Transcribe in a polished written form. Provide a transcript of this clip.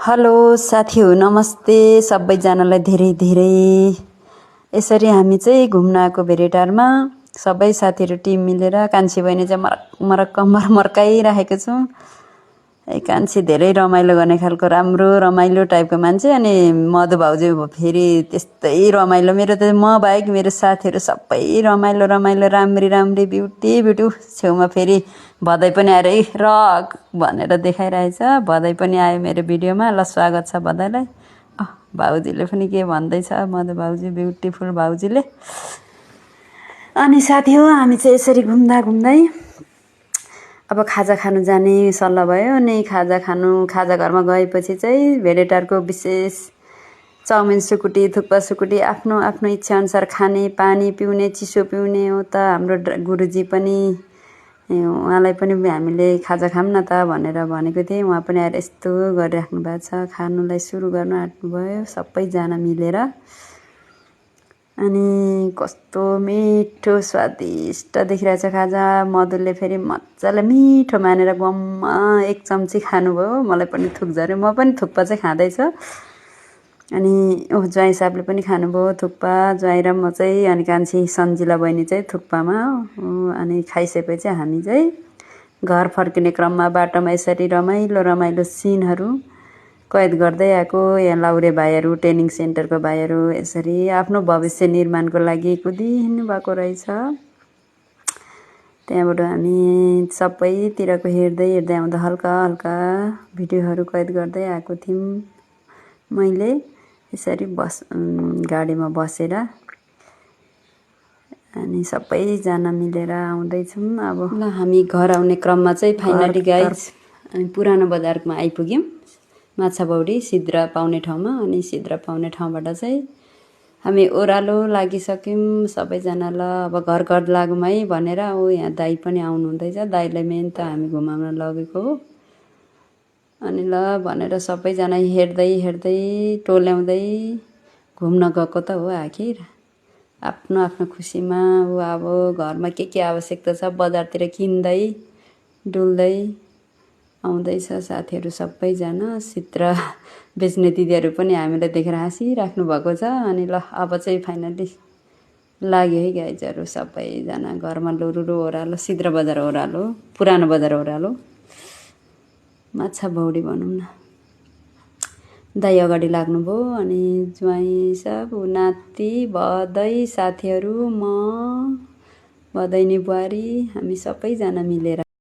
Hello साथीहरु नमस्ते सबैजनालाई धेरै धेरै यसरी हामी चाहिँ घुम्न आएको भेरेटारमा सबै साथीहरु टिम मिलेर कान्छी बहिनी चाहिँ मर्काइराखेको छौं। कान्छी धेरै रमाइलो गर्ने खालको राम्रो रमाइलो टाइपको मान्छे अनि मधु भाउजू फेरि त्यस्तै रमाइलो मेरो त म बाहेक मेरो साथीहरु सबै रमाइलो रमाइलो राम्री ब्युटी छेउमा फेरि भदै पनि आएर रक भनेर देखाइरहेछ। भदै पनि आयो मेरो भिडियोमा। ल स्वागत छ भदैलाई। भाउजूले पनि के भन्दैछ मधु भाउजू ब्युटीफुल भाउजूले। अनि साथी हो हामी चाहिँ यसरी घुम्दै अब खाजा खानु जाने सल्लाह भयो। अनि खाजा घरमा गएपछि चाहिँ भेडेटारको विशेष चाउमिन सुकुटी थुक्पा सुकुटी आफ्नो आफ्नो इच्छा अनुसार खाने, पानी पिउने, चिसो पिउने हो त हाम्रो गुरुजी पनि उहाँलाई पनि हामीले खाजा खाऊँ न त भनेर भनेको थिएँ। उहाँ पनि आएर यस्तो गरिराख्नु भएको छ। खानुलाई सुरु गर्न आँट्नुभयो सबैजना मिलेर। अनि कस्तो मिठो स्वादिष्ट देखिरहेछ खाजा। मधुले फेरि मजाले मिठो मानेर गम्म एक चम्ची खानुभयो। मलाई पनि थुक झर्यो। म पनि थुक्पा चाहिँ खाँदैछु। अनि ज्वाइँ साहबले पनि खानुभयो थुक्पा। ज्वाइँ र म चाहिँ अनि कान्छी सन्जिला बहिनी चाहिँ थुक्पामा। अनि खाइसकेपछि हामी चाहिँ घर फर्किने क्रममा बाटोमा यसरी रमाइलो सिनहरू कैद गर्दै आएको। यहाँ लाउरे भाइहरू ट्रेनिङ सेन्टरको भाइहरू यसरी आफ्नो भविष्य निर्माणको लागि कुदिनु भएको रहेछ। त्यहाँबाट हामी सबैतिरको हेर्दै आउँदा हल्का भिडियोहरू कैद गर्दै आएको थियौँ। मैले यसरी गाडीमा बसेर अनि सबैजना मिलेर आउँदैछौँ। अब ल हामी घर आउने क्रममा चाहिँ फाइनली गाइज अनि पुरानो बजारमा आइपुग्यौँ। माछाबौडी सिद्रा पाउने ठाउँमा। अनि सिद्रा पाउने ठाउँबाट चाहिँ हामी ओह्रालो लागिसक्यौँ सबैजना। ल अब घर लागौँ है भनेर यहाँ दाइ पनि आउनुहुँदैछ। दाइलाई मेन त हामी घुमाउन लगेको हो। अनि ल भनेर सबैजना हेर्दै टोल्याउँदै घुम्न गएको त हो। आखिर आफ्नो खुसीमा अब घरमा के आवश्यकता छ बजारतिर किन्दै डुल्दै आउँदैछ साथीहरू सबैजना। चित्र बेच्ने दिदीहरू पनि हामीलाई देखेर हाँसिराख्नु भएको छ। अनि ल अब चाहिँ फाइनली लाग्यो है गाइजहरू सबैजना घरमा लुरुरु ओह्रालो सिद्रा बजार ओह्रालो पुरानो बजार ओह्रालो माछाबौडी भनौँ न। दाइ अगाडि लाग्नुभयो। अनि ज्वाइँ सब नाति भदै साथीहरू म भदैनी बुहारी हामी सबैजना मिलेर